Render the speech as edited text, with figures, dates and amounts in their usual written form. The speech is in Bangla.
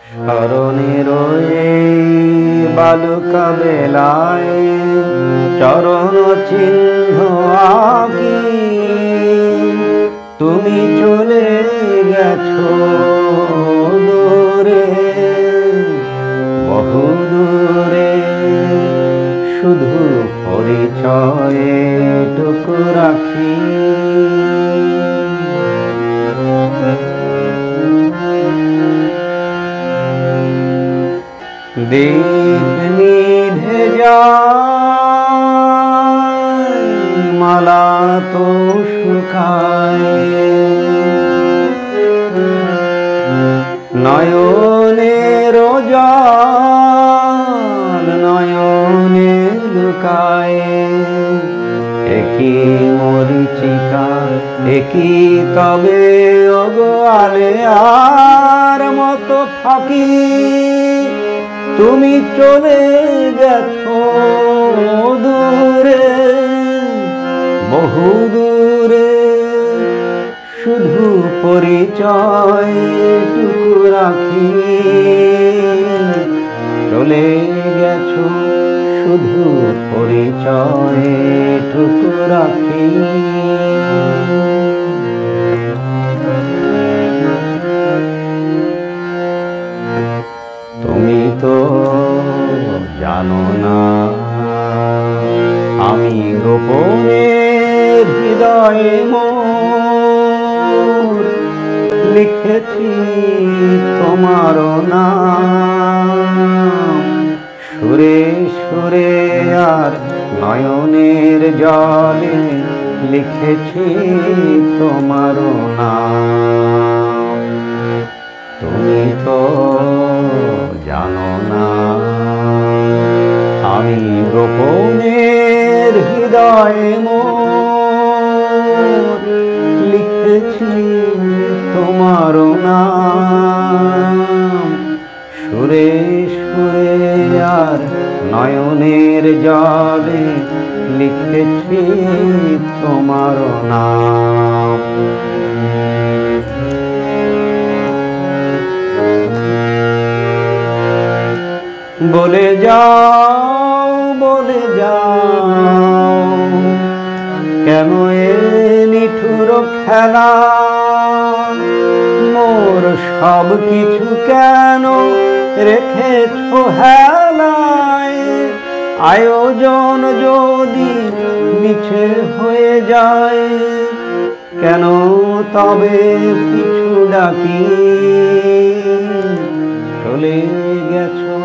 স্মরণের এই বালুকা বেলায় চরণ চিহ্ন আঁকি, তুমি চলে গেছো দূরে, বহু দূরে। শুধু পরিচয়টুকু রাখি, দীপ নিভে যায়, মালা তো শুকায়, নয়নের জল নয়নে লুকায়। একই মরিচিকা একই তবে ওগো আলেয়ার মতো ফাঁকি, তুমি চলে গেছো দূরে, বহু দূরে। শুধু পরিচয়টুকু রাখি, চলে গেছো শুধু পরিচয়টুকু রাখি। তুমি তো জানো না আমি গোপনে হৃদয়ে মোর লিখেছি তোমার নাম, সুরে সুরে আর নয়নের জলে লিখেছি তোমার নাম। তুমি তো জানো না আমি গোপনের হৃদয়ে মোর লিখেছি তোমার নাম, সুরে সুরে আর নয়নের জলে লিখেছি তোমার নাম। বলে যাও বলে যাও, কেন এ নিঠুর খেলা, মোর সব কিছু কেন রেখেছো হেলায়। আয়োজন যদি মিছে হয়ে যায়, কেন তবে পিছু ডাকি, চলে গেছো